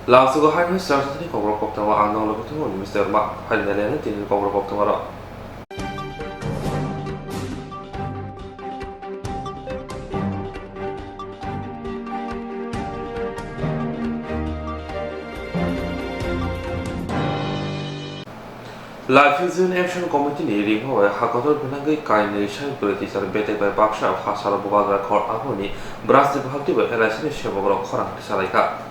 Langsung ke hari Swrangchati kokborok Koktwma ang nonglo ketemu Mr. Mak hari nalian tin kokborok Koktwma ro. Life Action Committee ni ring ho hakotor binangai kaini shai politi sar bete bai baksa phasara bogadra khor agoni bras de bhakti bai LIC ni sebogro khorang salaika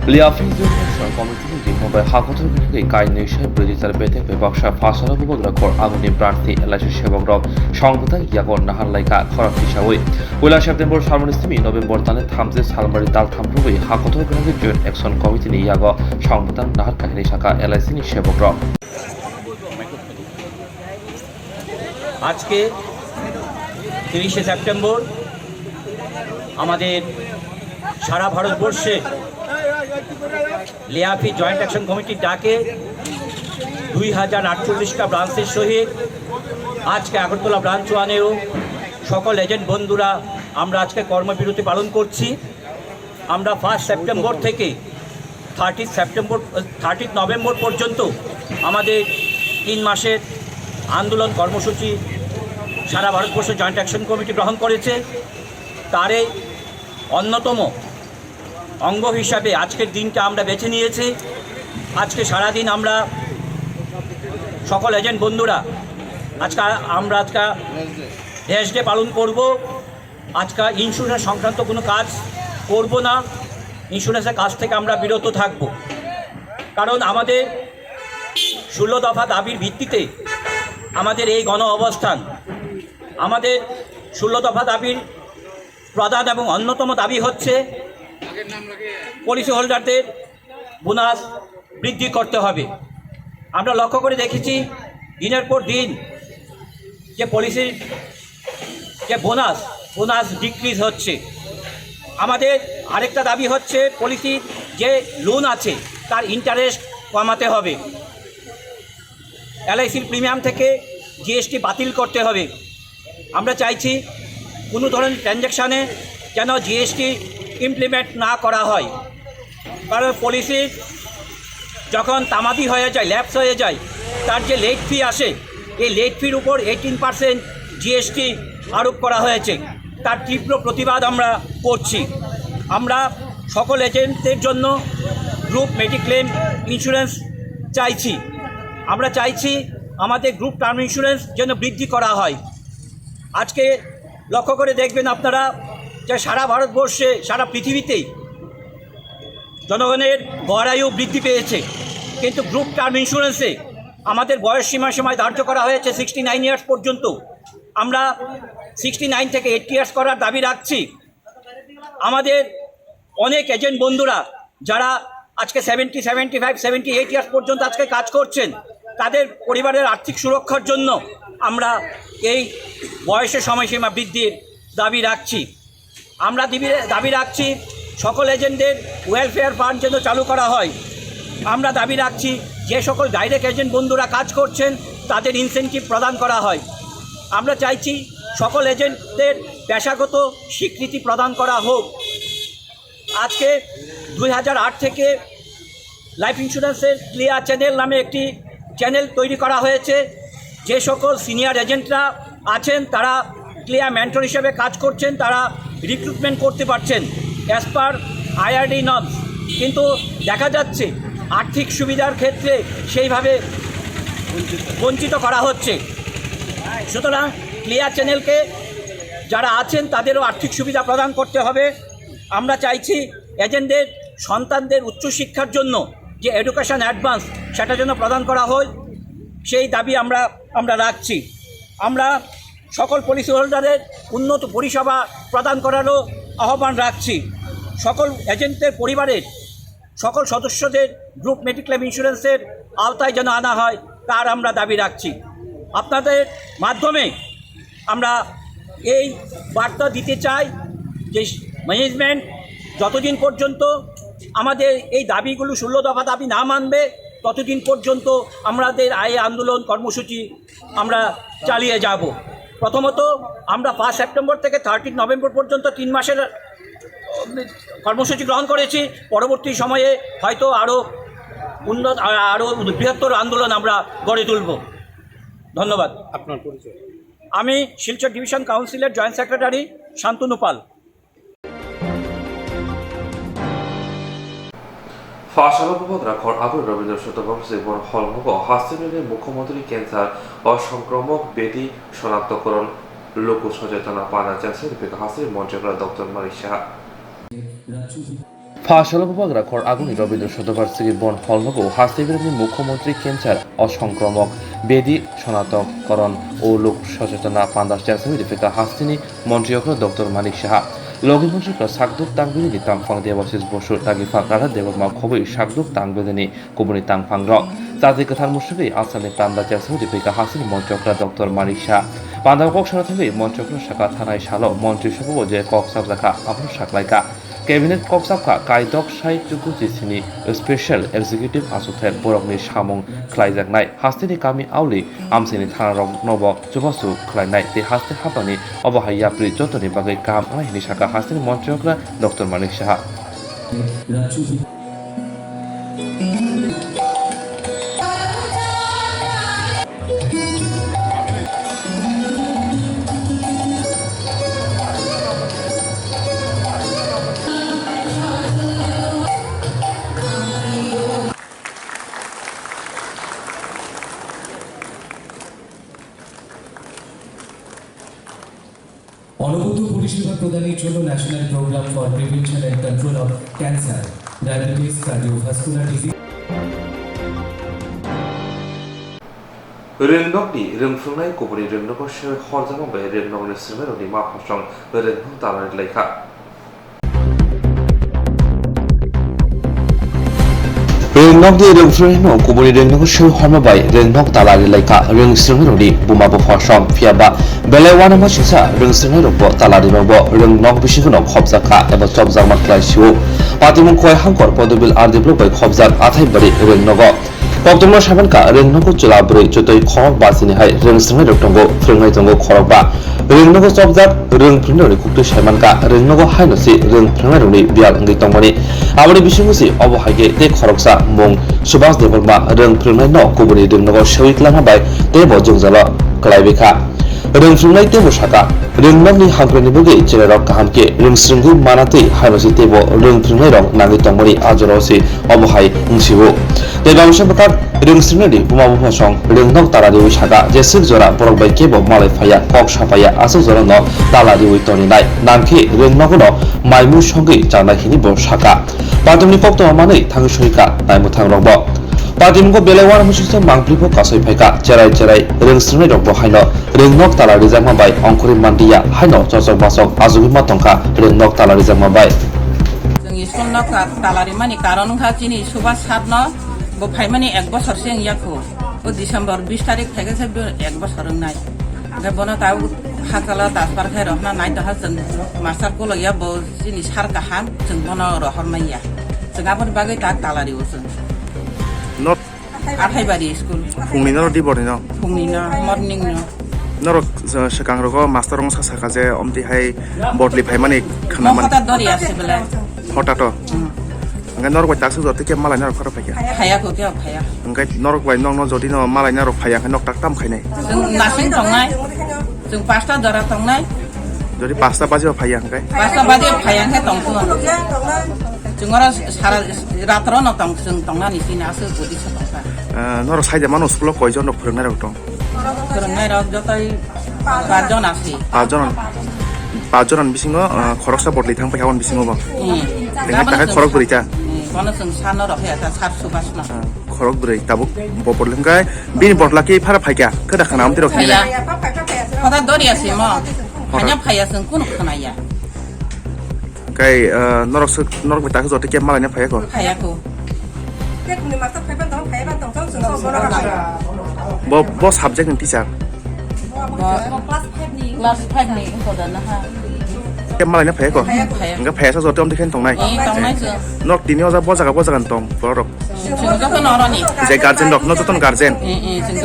Life Action Committee ni ring ho bai hakotor binangai kaini shai politi sar bete bai baksa phasara bogadra khor agoni branti LIC sebogro সংবিধান Yegor Nahar Laika খরাপ হিসাবে পয়লা September সামনিস্তিমি November তানে থামজে সালমারি তাল থামরুবই হাকতর বিনাগে joint action committee নি YAG সংবিধান নাহার কাহিনী শাখা LIC নি সেবকরা আজকে 30শে সেপ্টেম্বর আমাদের সারা ভারতবর্ষে লিয়াফি জয়েন্ট অ্যাকশন কমিটির ডাকে 2048টা ব্রাঞ্চের সহিত আজকে আগরতলা ব্রাঞ্চ ওয়ানেও সকল এজেন্ট বন্ধুরা আমরা আজকে কর্মবিরতি পালন করছি। আমরা 1 সেপ্টেম্বর থেকে 30 নভেম্বর পর্যন্ত আমাদের 3 মাসের আন্দোলন কর্মসূচি সারা ভারতবর্ষ জয়েন্ট অ্যাকশন কমিটি গ্রহণ করেছে। তারই অন্যতম অঙ্গ হিসাবে আজকের দিনটা আমরা বেছে নিয়েছি। আজকে সারাদিন আমরা সকল এজেন্ট বন্ধুরা আমরা ড্যাশ ডে পালন করব। আজকে ইন্স্যুরেন্স সংক্রান্ত কোনো কাজ করব না, ইন্স্যুরেন্সের কাজ থেকে আমরা বিরত থাকব। কারণ আমাদের 16 দফা দাবির ভিত্তিতে আমাদের এই গণ অবস্থান। আমাদের 16 দফা দাবির প্রধান এবং অন্যতম দাবি হচ্ছে পলিসি হোল্ডারদের বোনাস বৃদ্ধি করতে হবে। আমরা লক্ষ্য করে দেখেছি দিনের পর দিন যে পলিসির যে বোনাস ডিক্রিজ হচ্ছে। আমাদের আরেকটা দাবি হচ্ছে পলিসির যে লোন আছে তার ইন্টারেস্ট কমাতে হবে। LICর প্রিমিয়াম থেকে GST বাতিল করতে হবে। আমরা চাইছি কোনো ধরনের ট্রানজ্যাকশানে যেন GST ইমপ্লিমেন্ট না করা হয়। কারণ পলিসির যখন তামাদি হয়ে যায়, ল্যাপস হয়ে যায়, তার যে লেট ফি আসে, এই লেট ফির উপর 18% GST আরোপ করা হয়েছে। তার তীব্র প্রতিবাদ আমরা করছি। আমরা সকল এজেন্টদের জন্য গ্রুপ মেডিক্লেম ইন্স্যুরেন্স চাইছি। আমরা চাইছি আমাদের গ্রুপ টার্ম ইন্স্যুরেন্স যেন বৃদ্ধি করা হয়। আজকে লক্ষ্য করে দেখবেন আপনারা যে সারা ভারতবর্ষে, সারা পৃথিবীতেই জনগণের গড় আয়ু বৃদ্ধি পেয়েছে, কিন্তু গ্রুপ টার্ম ইন্স্যুরেন্সে আমাদের বয়স সীমায় ধার্য করা হয়েছে 69 ইয়ার্স পর্যন্ত। আমরা 69 থেকে 80 ইয়ার্স করার দাবি রাখছি। আমাদের অনেক এজেন্ট বন্ধুরা যারা আজকে 70, 75, 78 ইয়ার্স পর্যন্ত আজকে কাজ করছেন, তাদের পরিবারের আর্থিক সুরক্ষার জন্য আমরা এই বয়সের সময়সীমা বৃদ্ধির দাবি রাখছি। আমরা দাবি রাখছি সকল এজেন্টদের ওয়েলফেয়ার ফান্ড যেন চালু করা হয়। আমরা দাবি রাখছি যে সকল ডাইরেক্ট এজেন্ট বন্ধুরা কাজ করছেন তাদের ইনসেন্টিভ প্রদান করা হয়। আমরা চাইছি সকল এজেন্টদের পেশাগত স্বীকৃতি প্রদান করা হোক। আজকে 2008 থেকে লাইফ ইন্স্যুরেন্সের ক্লিয়ার চ্যানেল নামে একটি চ্যানেল তৈরি করা হয়েছে। যে সকল সিনিয়র এজেন্টরা আছেন তারা ক্লিয়ার মেন্টর হিসেবে কাজ করছেন, তারা রিক্রুটমেন্ট করতে পারছেন অ্যাজ পার IRD নর্মস। কিন্তু দেখা যাচ্ছে আর্থিক সুবিধার ক্ষেত্রে সেইভাবে বঞ্চিত করা হচ্ছে। সুতরাং ক্লিয়ার চ্যানেলকে যারা আছেন তাদেরও আর্থিক সুবিধা প্রদান করতে হবে। আমরা চাইছি এজেন্টদের সন্তানদের উচ্চশিক্ষার জন্য যে এডুকেশন অ্যাডভান্স সেটা যেন প্রদান করা হয়, সেই দাবি আমরা রাখছি। আমরা সকল পলিসি হোল্ডারের উন্নত পরিষেবা প্রদান করারও আহ্বান রাখছি। সকল এজেন্টদের পরিবারের সকল সদস্যদের গ্রুপ মেডিক্লেম ইন্স্যুরেন্সের আওতায় যেন আনা হয় তার আমরা দাবি রাখছি। আপনাদের মাধ্যমে আমরা এই বার্তা দিতে চাই যে ম্যানেজমেন্ট যতদিন পর্যন্ত আমাদের এই দাবিগুলো 16 দফা দাবি না মানবে ততদিন পর্যন্ত আমাদের এই আন্দোলন কর্মসূচি আমরা চালিয়ে যাব। প্রথমত আমরা 1 সেপ্টেম্বর থেকে 30 নভেম্বর পর্যন্ত 3 মাসের কর্মসূচি গ্রহণ করেছি। পরবর্তী সময়ে হয়তো আরও আরও বৃহত্তর আন্দোলন আমরা গড়ে তুলব। ধন্যবাদ। আপনার পরিচয়? আমি শিলচর ডিভিশন কাউন্সিলের জয়েন্ট সেক্রেটারি শান্তনু পাল। ফাঁসালববাদরা খড় আগুন রবীন্দ্র শতবর্ষে বন হলমগ হাসিনের মুখ্যমন্ত্রী ক্যান্সার অসংক্রামক ব্যাধি শনাক্তকরণ লোক সচেতনা পানা চাষের হাসির মন্ত্রণালয় ডক্টর মানিক সাহা ফাঁসালববাদরা খড় আগুন রবীন্দ্র শতবার্ষিকী বন হলমগ হাসিনের মুখ্যমন্ত্রী ক্যান্সার অসংক্রামক ব্যাধি শনাক্তকরণ ও লোক সচেতনা পান্দাস চাষের হাসিনি মন্ত্রণালয় ডক্টর মানিক সাহা লঘিমন্ত্রীরা সাকদুক তাংবেদিনি তাংফাং দেবাশিস বসু তাগিফাং রাধা দেবমা খবই সাকদুক তাংবেদিনি কুবনি তাংফাং রক জাতি কথার মুসুগै আসামনি পান্দা চাষে ফিকা হাসিনি মন্ত্রণালয় ডক্টর মানিক শাহ পান্দা কক সারা থেকে মন্ত্রণালয় শাখা থানায় সালো মন্ত্রিসভা যে কক সাবজাখা আবু সাকলাইকা কেবিনেট কক্সাবখা কাইদক সাই চুকুচিसिनि स्पेशल एक्जिकिउटिभ आसुथाय बरकनि सामुं ख्लायजानाय हास्तिनि गामि आवलि आमसिनि थानारक नब जुबासु ख्लायनाय ते हास्ति हाबानि अबहाया प्रि जतनि बागै गाहाम आयनि शाखा हास्तिनि मन्त्रियग्रा डक्टर मानिक साहा অনবদ্য পরিষেবা প্রদানের জন্য national program for prevention and control of cancer, diabetes, cardiovascular disease रेंगनगनि रोंफुंनाय गुबुननि रेंगनग सेर हरजामांबाय रेंगनगनि सिमेरनि माफासं रेंगनग दालानि लेखा रेंगनगनि रोंफुंनाय गुबुननि रेंगनग सेर हरमाबाय रेंगनग दालानि लेखा रेंगस्रिंनायनि बुमाबो फासं फियाबा बेलायवाना मासिसा रेंगस्रिंनायरब दालानि रब रेंगनग बिसिखनो खबजाखा एबा सबजामा क्लाइसिउ पातिमुं खय हांकर पदबिल आरदिब्लबाय खबजाक आथायबारि रेंगनग Koktwma sabanka रेंगनग चलाब्रै जतै खरक बासिनिहाय रेंस्रिंनाय दंगो फ्रिंनाय दंगो खरकबा रेंगनग सबजाक रेंफ्रिंनायनि कुक्ति सायमानका रेंगनग हायनसि रेंफ्रिंनायनि बियाल अंगै तंमानि आबनि बिसिंगसि अबहायगे ते खरकसा मुं सुभाष देवबर्मा रेंफ्रिंनाय न गुबुनि रेंगनग सेविक्लामाबाय तेबो जोंजाल क्लाइबेखा रेंफ्रिंनाय तेबो साका रेंगनगनि हांख्रायनि बगै जेराव गाहामके रेंस्रिंगै मानातै हायनसि तेबो रेंफ्रिंनाय रं नांगै तंमानि आजरसि अबहाय उंसिबो देबांशबका रेंस्रिंनायनि बुमाबो फासं रेंगनग तालानि साका जेसिक जरा बरकबाय केबो मालाय फाया कक साफाया आसो जरा न तालानि तनिनाय नामखे रेंगनगनो माइमु संगै जानायखिनि ब साका पादुमनि कोक्तमा मानै थांग सहिका नायमु थांरंबो पादिमको बेलायवान मुसिसे मांग्लिबो कासै फायका जेराय जेराय रेंस्रिंनाय दंबो हायनो रेंगनग तालानि जामाबाय अंकुरि मान्दिया हायनो चचक बासक आजुबि मातंका रेंगनग तालानि जामाबाय जोंनि स्कुलनाव तालारि माने कारण खाथिनि सुबा सातनो बो फाइमानि 1 বছর सिगां याखौ ओ डिसेम्बर 20 तारिख थाइगासे 1 বছর नाय ओमफ्राय बनो ताव हाकाला दासबार खाय रहना नाय दहा जों मास्टार को लया बो जिनि सार गाहाम जों बनो रहरनाया जों आबन बागै तालारि ओसो नट आथायबारि स्कुल फुंनि न दि बरनि न फुंनि न मर्निं न नरक सकांरको मास्टर रंग साका जे अमति हाय बटलि फाइमानि खानामान मखता दरि आसे बेला हटाto Enggak norok baik taksi jodi kia malah norok apa ya? Kaya kok dia kaya. Enggak norok baik nong jodi no malah norok kaya kan nok tak tam kaya nih. Nasing tongai, jeng pasta darah tongai. Jadi pasta baju apa ya enggak? Pasta baju apa yang saya tong tuh? Jeng orang salah ratro no tong jeng tongai di sini asal jodi sepasa. Norok saya zaman sekolah koi jon nok pernah norok tong. Pernah norok jotai bajon nasi. Bajonan bisingo korok sa botli thang pakawan bisingo bang. Dengan tak korok berita. Kono seng sana roh ya ta sar subasna. Korok beri tabuk bopor lengkai bini bot laki para payah kedah kanam tirok ni. Kota dori asih mo. Hanya payah seng kuno kana ya. Kai norok berita ke jodi kia malah nya payah ko. Payah ko. Bo subject nanti siap. Kelas 5 nih kodan ha. Kia malah nya payah ko. Enggak payah sa jodi om diken tong nai. Tong nai se. Nok dini oza boza kan tong borok. Jeng joto noro ni. Jai garden dok, nok joton garden.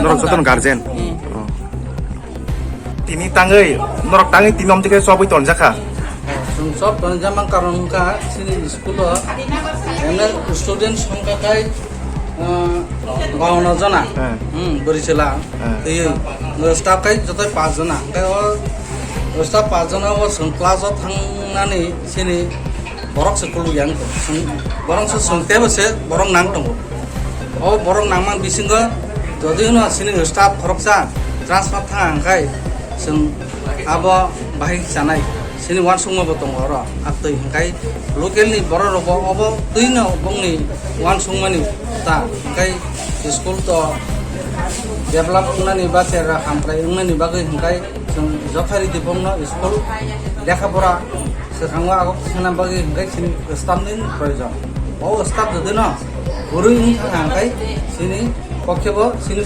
Norok joton garden. Tini tangai, norok tangai tinom tiga sobi ton jaka. जों सब जामा कारण का सिनि school एने student संख्या काय 52 जना बरिसला A staff काय जतै 5 जना काय स्टाफ 5 जना वो जों क्लास थांनानै सिनि borok sekulu yang borong sesungte bese borong nang tongo oh borong nang mang bisingo jodi no sini staff khoroksa transfer thang kai sing abo bahai sanai sini wan sungma bo tongo ro aktoi kai local ni boro robo obo tuino bongni wan sungmani ta kai school to develop nani ba sera hampai nani bagai kai sing jokhari dibongno school lekha pora sekarang aku senang bagi engkai sini staff ni proyek. Oh staff jadi na, guru ini engkai sini pakai bo sini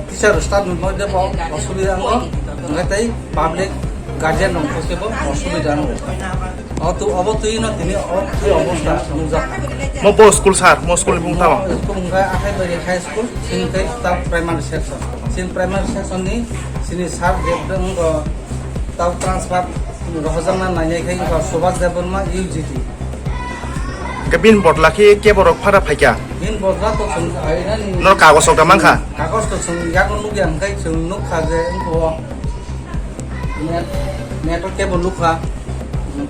teacher staff ni boleh dia bawa asubida anggo, engkai tadi public guardian dong pakai bo asubida anggo. Oh tu ini staff muzak. Mau bawa school sar, mau school pun tahu. School engkai akhir dari high school, sini engkai staff primary section. Sini primary section ni sini sar dia anggo tahu transfer. Rohozana nanya kai ka sobas debon ma UGT Kabin bot laki ke borok phara phaikya bin bodra to sung aina ni nor kagos ok mangkha kagos to sung yak nu yang kai sung nu kha je ko net ke bon lu kha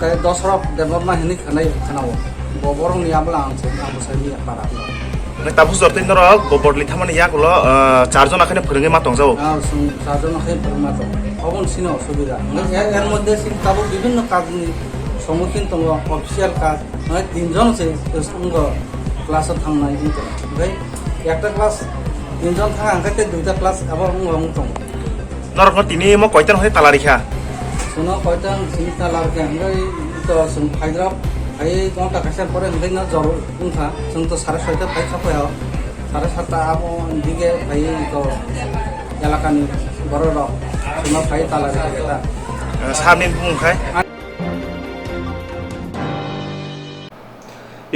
kai dosrop debon ma hini khanai khanawo boborong ni abla ang se abu sai ni para tapus dortin nor gobor li thamani yak lo charjon akhane phurunge ma tongjao sung charjon akhane phurunga to অবন সিনে অসুবিধা এর মধ্যে তাবো বিভিন্ন কাজ সম্মুখীন তো official কাজ মানে 3 জন আছে ক্লাসে থামনাই ভাই একটা ক্লাস 3 জন থাকা আঙ্কাতে দুইটা ক্লাস আবার মুতং nor ko tini mo koitan hoy talarikha শুনো কয়টান চিন্তা লাগে আমরা তো হায়দ্রাবাদ ভাই কোনটা কাছের পরে আমরা না জর উঠা जों তো 6:30টা ভাই খাপায় 7:30টা আবো দিকে ভাই তো এলাকানি বড় রক শুনো ভাই তালারিখা samin bungkhai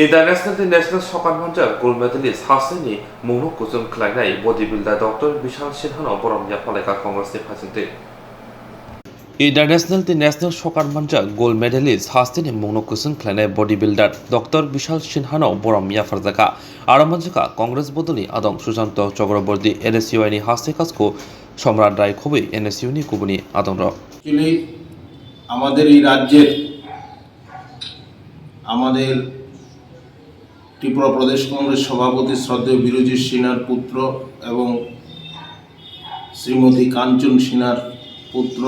International Soccer Manja gold medalist Hasani Munuk Kusum Klainai bodybuilder Dr. Vishal Sinhano Boromya Paleka Congress President International Soccer Manja gold medalist Hasani Munuk Kusum Klainai bodybuilder Dr. Vishal Sinhano Boromya Farzaka Aramanjaka Congress Bodoli Adong Susanto Chakraborty NSU ni Hasekasko সম্রাট রায় খুবই এনএসইউনি কুবনি আদংর আমাদের এই রাজ্যের আমাদের ত্রিপুরা প্রদেশ কংগ্রেস সভাপতি শ্রদ্ধেয় বিরজিৎ সিনহার পুত্র এবং শ্রীমতী কাঞ্চন সিনহার পুত্র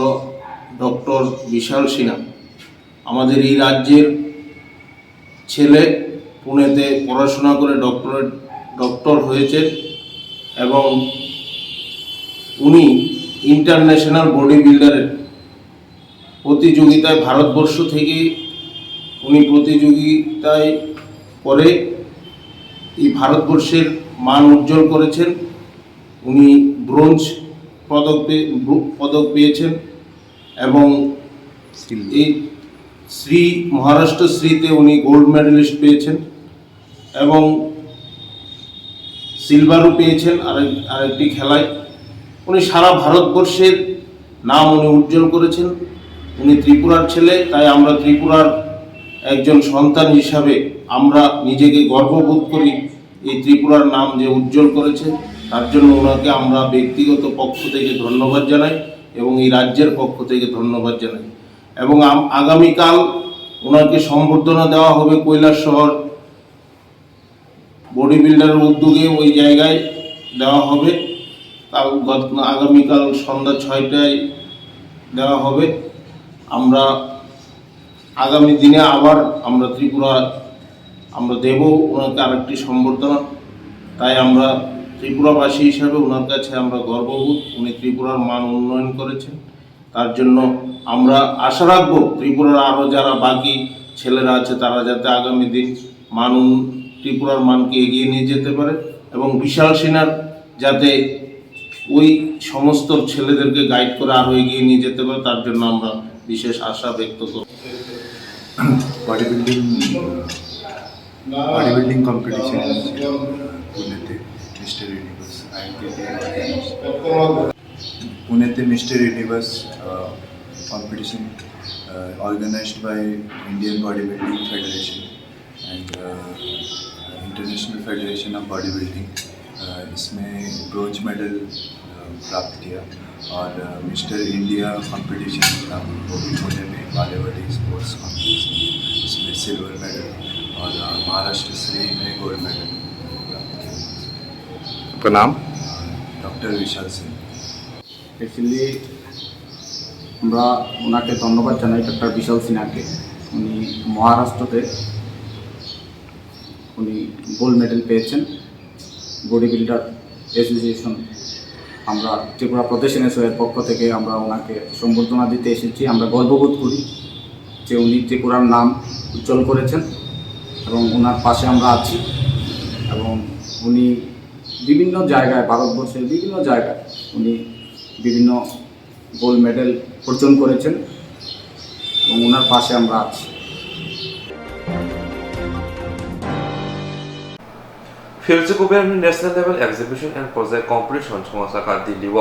ডক্টর বিশাল সিনহা আমাদের এই রাজ্যের ছেলে পুনেতে পড়াশোনা করে ডক্টর হয়েছে এবং উনি ইন্টারন্যাশনাল বডি বিল্ডারের প্রতিযোগিতায় ভারতবর্ষ থেকে উনি প্রতিযোগিতায় করে এই ভারতবর্ষের মান উজ্জ্বল করেছেন উনি ব্রোঞ্জ পদক পেয়েছেন এবং এই মহারাষ্ট্র শ্রীতে উনি গোল্ড মেডেলিস্ট পেয়েছেন এবং সিলভারও পেয়েছেন আরেকটি খেলায় উনি সারা ভারতবর্ষের নাম উনি উজ্জ্বল করেছেন উনি ত্রিপুরার ছেলে তাই আমরা ত্রিপুরার একজন সন্তান হিসাবে আমরা নিজেকে গর্ববোধ করি এই ত্রিপুরার নাম যে উজ্জ্বল করেছে তার জন্য ওনাকে আমরা ব্যক্তিগত পক্ষ থেকে ধন্যবাদ জানাই এবং এই রাজ্যের পক্ষ থেকে ধন্যবাদ জানাই এবং আগামীকাল ওনাকে সম্বর্ধনা দেওয়া হবে কৈলাসহর বডি বিল্ডারের উদ্যোগে ওই জায়গায় দেওয়া হবে আগামীকাল সন্ধ্যা 6টায় দেওয়া হবে আমরা আগামী দিনে আবার আমরা ত্রিপুরা আমরা দেব ওনাকে আরেকটি সম্বর্ধনা তাই আমরা ত্রিপুরাবাসী হিসাবে ওনার কাছে আমরা গর্ববোধ উনি ত্রিপুরার মান উন্নয়ন করেছেন তার জন্য আমরা আশা রাখবো ত্রিপুরার আরও যারা বাকি ছেলেরা আছে তারা যাতে আগামী দিন ত্রিপুরার মানকে এগিয়ে নিয়ে যেতে পারে এবং বিশাল সিনহার যাতে ওই সমস্ত ছেলেদেরকে গাইড করে আরও এগিয়ে নিয়ে যেতে পারে তার জন্য আমরা বিশেষ আশা ব্যক্ত করি body building competition Pune mister universe Pune mister universe competition organized by Indian Bodybuilding Federation and International Federation of Bodybuilding. इसमें ब्रोंज मेडल प्राप्त किया और मिस्टर इंडिया कंपटीशन था वो भी पुणे में बालेवाड़ी स्पोर्ट्स कॉम्प्लेक्स में, इसमें सिल्वर मेडल और महाराष्ट्र श्री में गोल्ड मेडल प्राप्त किया। आपका नाम? डॉक्टर विशाल सिंह। एक्चुअली আমরা ওনাকে ধন্যবাদ জানাই ডক্টর বিশাল সিনহাকে। উনি মহারাষ্ট্রতে উনি গোল্ড মেডেল পেয়েছেন বডি বিল্ডার অ্যাসোসিয়েশন। আমরা ত্রিপুরা প্রদেশ এনএসওয়ের পক্ষ থেকে আমরা ওনাকে সম্বর্ধনা দিতে এসেছি। আমরা গর্ববোধ করি যে উনি ত্রিপুরার নাম উজ্জ্বল করেছেন এবং ওনার পাশে আমরা আছি এবং উনি বিভিন্ন জায়গায় ভারতবর্ষের বিভিন্ন জায়গায় উনি বিভিন্ন গোল্ড মেডেল অর্জন করেছেন এবং ওনার পাশে আমরা আছি। 필수구별 내셔널 레벨 exhibition and project competition 청와사가 딜리워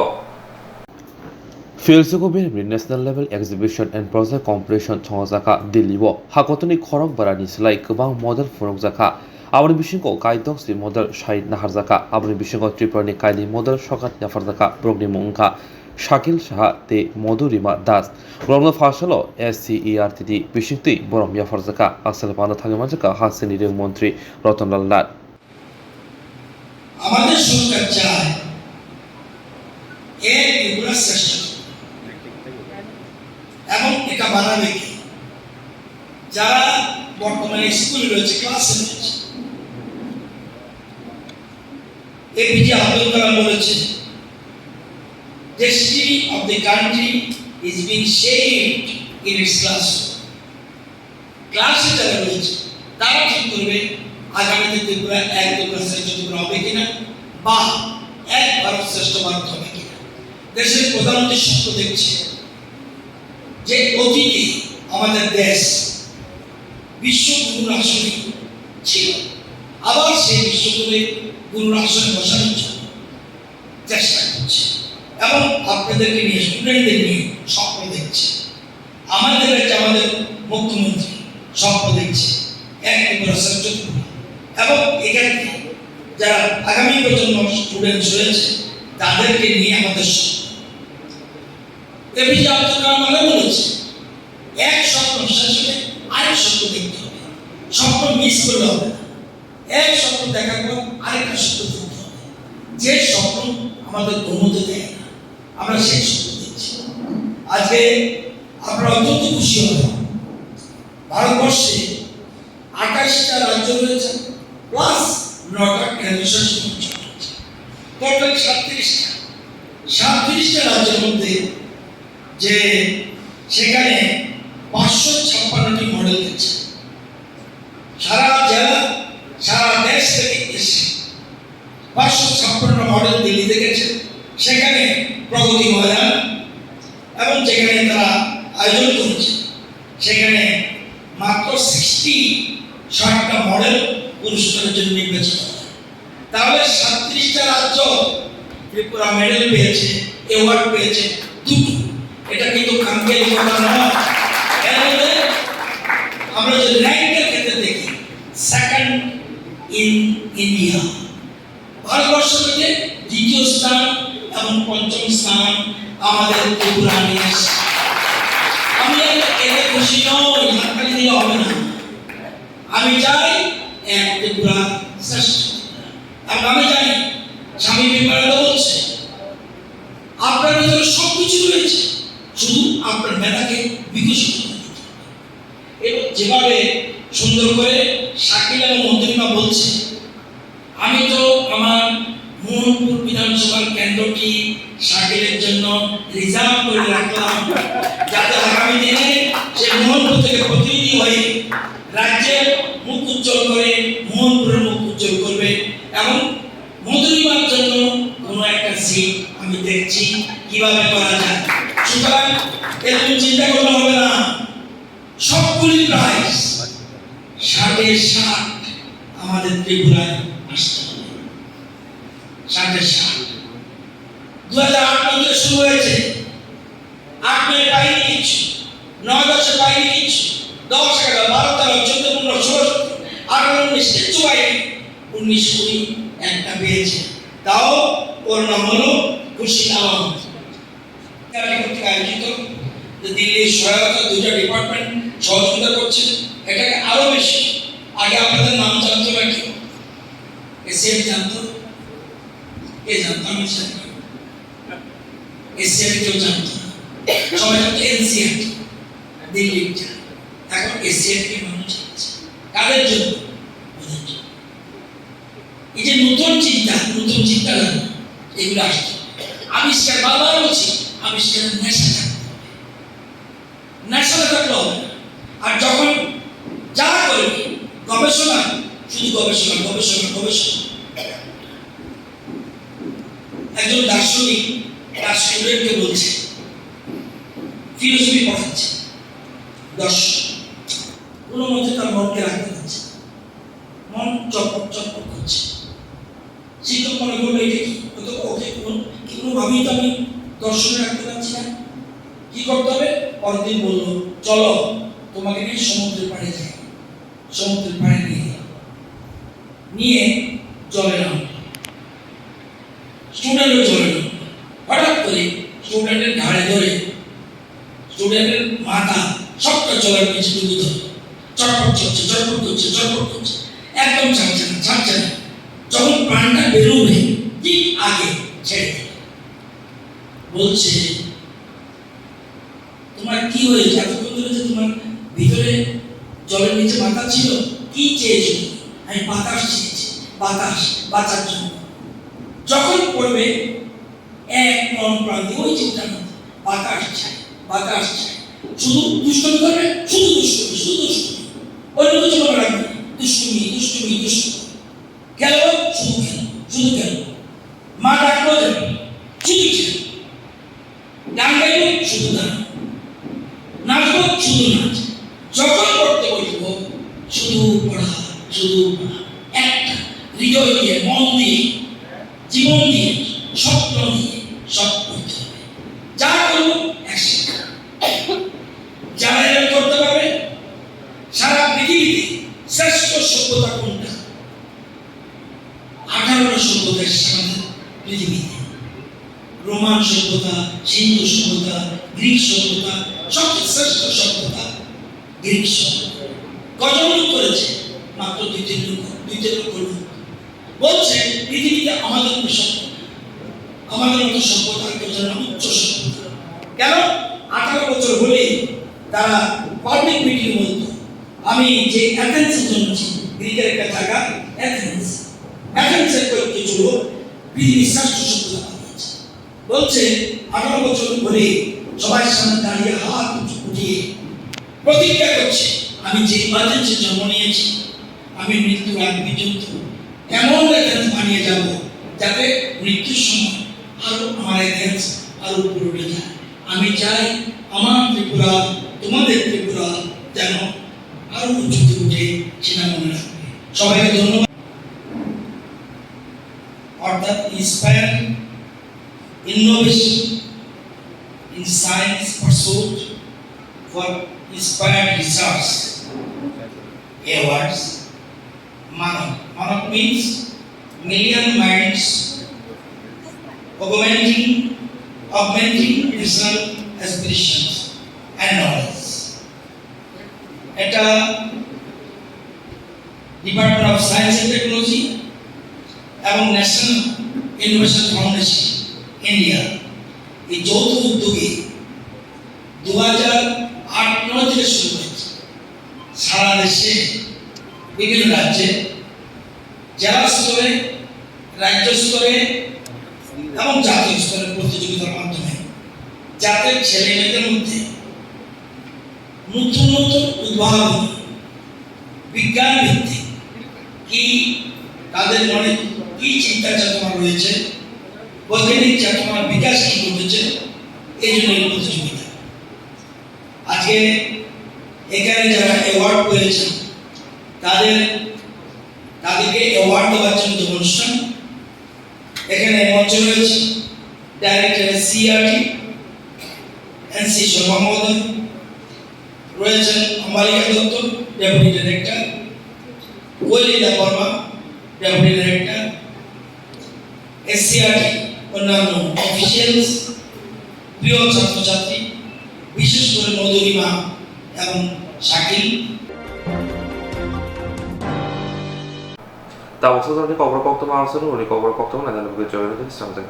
필수구별 내셔널 레벨 exhibition and project competition 청와사가 딜리워 하고토니 커럭 바라니 슬라이 그방 모델 포럭자카 아버니 비싱고 가이덕스 모델 샤이 나하르자카 아버니 비싱고 트리퍼니 카이리 모델 Shaukat নাফারজাকা ব্রগনি মুংকা Shakil Saha তে মধুরিমা দাস রংনা ফাশালো SCERTD বিশিংতি বরম ইয়াফারজাকা আসলে পানা থাকে মাঝাকা হাসিনি রেং মন্ত্রী রতনলাল নাথ। আমাদের সরকার চায় এর ত্রিপুরা শ্রেষ্ঠ এবং এটা বানাবে কি যারা বর্তমানে স্কুলে রয়েছে ক্লাসে রয়েছে। APJ আব্দুল কালাম বলেছে destiny of the country is being shaped in its classroom. ক্লাসে যারা রয়েছে তারা ঠিক করবে আগামীতে ত্রিপুরা এক ত্রিপুরা শ্রেষ্ঠ ত্রিপুরা হবে কিনা বা এক ভারত শ্রেষ্ঠ ভারত হবে কিনা। দেশের প্রধানমন্ত্রী স্বপ্ন দেখছে যে অতীতে আমাদের দেশ বিশ্বগুরুর আসনে ছিল, আবার সেই বিশ্বগুরুর আসনে বসানোর জন্য চেষ্টা করছে এবং আপনাদেরকে নিয়ে স্টুডেন্টদের নিয়ে স্বপ্ন দেখছে। আমাদের কাছে আমাদের মুখ্যমন্ত্রী স্বপ্ন দেখছে এক ত্রিপুরা শ্রেষ্ঠ ত্রিপুরা এবং এখানে যারা আগামী প্রজন্ম স্টুডেন্টস রয়েছে তাদেরকে নিয়ে আমাদের APJ আব্দুল কালাম বলেছে এক স্বপ্ন শেষ হলে আরেক স্বপ্ন দেখতে হবে, স্বপ্ন মিস করলে হবে না, এক স্বপ্ন দেখার পর আরেকটা স্বপ্ন দেখতে হবে। যে স্বপ্ন আমাদের ঘুমোতে দেয় না আমরা সেই স্বপ্ন দেখছি। আজকে আমরা অত্যন্ত খুশি হব ভারতবর্ষে 28টা রাজ্য রয়েছে প্লাস 9টা কেন্দ্রশাসিত অঞ্চল রয়েছে, টোটাল 37টা রাজ্যের মধ্যে যে সেখানে 556টি মডেল দিচ্ছে। সারা জেলা সারা দেশ থেকে এসে 556 মডেল দিল্লিতে গেছে, সেখানে প্রগতি ময়দান এবং যেখানে তারা আয়োজন করেছে সেখানে মাত্র 60টা মডেল পুরস্কারের জন্য নির্বাচিত হয়। তাহলে 37টা রাজ্য ত্রিপুরা মেডেল পেয়েছে, অ্যাওয়ার্ড পেয়েছে দুটো। এটা কিন্তু কাঙ্ক্ষিত কথা নয়। এর মধ্যে আমরা যদি র্যাঙ্কের ক্ষেত্রে দেখি সেকেন্ড ইন ইন্ডিয়া, ভারতবর্ষকে দ্বিতীয় স্থান এবং পঞ্চম স্থান আমাদের ত্রিপুরা নিয়ে এসেছে। আমি এতে খুশি নই, হাততালি দিলে হবে না। আমি চাই এক ত্রিপুরা শ্রেষ্ঠ। এবং আমি জানি স্বামী বিবেকানন্দ বলছে আপনার ভিতরে সব কিছু রয়েছে, শুধু আপনার মেধাকে বিকশিত করতে হবে। এবং যেভাবে সুন্দর করে শাকিল এবং মধুরিমা বলছে, আমি তো আমার মোহনপুর বিধানসভার কেন্দ্রটি শাকিলের জন্য রিজার্ভ করে রাখলাম, যাতে আগামী দিনে সে মোহনপুর থেকে প্রতিনিধি হয়ে রাজ্যের মুখ উজ্জ্বল করে মোহনপুরের মুখ উজ্জ্বল করবে। এবং মধুরিমার জন্য কোনো একটা সিট আমি দেখছি কিভাবে করা যায়। সুতরাং এরকম চিন্তা করলে হবে না, সবগুলি প্রাইজ 60 আমাদের ত্রিপুরায় আসতে হবে। 60 2008 থেকে শুরু হয়েছে, 8 পাইনি কিছু, 9-10 পাইনি কিছু, 10, 11, 12, 13, 14, 15, 16, 18, 19 কিচ্ছু পাইনি, 19-20 একটা পেয়েছে, তাও ওর নাম হলো খুশি আলম। কর্তৃক আয়োজিত দিল্লির সহায়তা 2টা ডিপার্টমেন্ট সহযোগিতা করছে এটাকে আরো বেশি। আগে আপনাদের নাম জানতো না কেউ, এসিএফ জানতো, কে জানতো? আমি জানতাম, এসিএফ কেউ জানতো না, সবাই জানতো এনসিএফ দিল্লিটা। এখন এসিএফ কে মানুষ জানছে, কাদের জন্য? এই যে নতুন চিন্তা এগুলো আসছে। আবিষ্কার বারবার বলছি, আবিষ্কারের নেশা থাকলে হবে না। আর যখন যা করবে গবেষণা, শুধু গবেষণা গবেষণা গবেষণা। একজন দার্শনিক তার স্টুডেন্টকে বলছে, ফিলোসফি পড়াচ্ছে, দর্শন, কোনো মধ্যে তার মনকে রাখতে পারছে, মন চটপট চটপট করছে। শিক্ষক মনে করলো এটা কি, ওকে কোনোভাবেই তো আমি দর্শনে রাখতে পারছি না, কি করতে হবে? পরের দিন বললো, চলো তোমাকে নিয়ে সমুদ্রের পাড়ে যাই। সমুদ্রের পাড়ে নিয়ে জলে নামলো, স্টুডেন্টও জলে নামলো। হঠাৎ করে স্টুডেন্টের ঘাড়ে ধরে স্টুডেন্টের মাথা সবটা জলের নিচে ডুবে ধরে চটপট চলছে, চটপট করছে, চটপট করছে, একদম ছাড়ছে না। যখন প্রাণটা বেরোবে ঠিক আগে ছেড়ে দিল, বলছে তোমার কি হয়েছে? এতক্ষণ ধরে যে তোমার ভিতরে জলের নিচে মাথা ছিল, কি চেয়েছিল? আমি বাতাস চেয়েছি, বাতাস, বাঁচার জন্য। যখন পড়বে এক মন প্রাণ দিয়ে ওই চিন্তা না, বাতাস চাই, বাতাস চাই। শুধু দুষ্টমি করবে, শুধু দুষ্টমি, শুধু দুষ্টমি, অন্য কিছু মনে রাখবে, দুষ্টমি দুষ্টমি দুষ্টমি। খেলো, শুধু খেলো, শুধু খেলো। মা ডাকলো যাবে, শুধু খেলো। গান গাইব, শুধু গান। নাচবো, শুধু নাচ। যখন পড়তে বসবো, শুধু পড়া, শুধু পড়া। একটা হৃদয় দিয়ে, মন দিয়ে, জীবন দিয়ে, স্বপ্ন দিয়ে সব করতে হবে। যা করবো একসাথে, যারা এরকম করতে পারবে, সারা পৃথিবীতে শ্রেষ্ঠ সভ্যতা কোনটা? 18 সভ্যতার সামনে পৃথিবীতে রোমান সভ্যতা, সিন্ধু সভ্যতা, গ্রিক সভ্যতা, সবচেয়ে শ্রেষ্ঠ সভ্যতা গ্রিক সভ্যতা। কজন লোক করেছে? মাত্র 2-3 লক্ষ লোক। বলছে পৃথিবীতে আমাদের মতো সভ্যতা কেউ যেন উচ্চ সভ্যতা। কেন? 18 বছর হলে তারা পাবলিক মিটিং বলতো, আমি যে অ্যাথেন্সে জন্মেছি, গ্রিকের একটা জায়গা অ্যাথেন্সের কিছু লোক পৃথিবীর শ্রেষ্ঠ সভ্যতা বানিয়েছে। বলছে 18 বছর ধরে সবাই সামনে দাঁড়িয়ে হাত উঠিয়ে প্রতিজ্ঞা করছে, আমি যে অ্যাথেন্সে জন্ম নিয়েছি, আমি মৃত্যুর আগ পর্যন্ত এমন অ্যাথেন্স বানিয়ে যাব যাতে মৃত্যুর সময় আরো আমার অ্যাথেন্স আরো উপরে উঠে যায়। আমি চাই আমার ত্রিপুরা, তোমাদের ত্রিপুরা যেন আরো উঁচুতে উঠে, সেটা মনে রাখবে। সবাইকে ধন্যবাদ। অর্থাৎ inspire innovation in science pursuit for inspired research awards. Manav means million minds augmenting personal aspirations and knowledge. Eta Department of Science and Technology এবং ন্যাশনাল ইনোভেশন ফাউন্ডেশন ইন্ডিয়া এই যৌথ উদ্যোগে 2008-9 থেকে শুরু হয়েছে। সারা দেশে বিভিন্ন রাজ্যে, জেলা স্তরে, রাজ্য স্তরে এবং জাতীয় স্তরে প্রতিযোগিতার মাধ্যমে যাতে ছেলে মেয়েদের মধ্যে নতুন নতুন উদ্ভাবন, বিজ্ঞান ভিত্তিক কি তাদের মনে কি চিন্তা চেতনা রয়েছে, বৈজ্ঞানিক চেতনার বিকাশ কি ঘটেছে, এই জন্য এই প্রতিযোগিতা। আজকে এখানে যারা অ্যাওয়ার্ড পেয়েছেন তাদেরকে অ্যাওয়ার্ড দেওয়ার জন্য অনুষ্ঠান এখানে মঞ্চ রয়েছে। ডাইরেক্টর সিআরটি এনসি শর্মা মহোদয়, রয়েছেন অম্বালিকা দত্ত ডেপুটি ডিরেক্টর, ওয়েলিদা বর্মা ডেপুটি ডিরেক্টর, এসসিআরটি অন্যান্য অফিসিয়ালস, প্রিয় ছাত্রছাত্রী, বিশেষ করে মধুরিমা এবং শাকিল। তা অবস্থা কোকবরক Koktwma আসলে উনি kokborok Koktwma না জানবে জয়রানি Sanja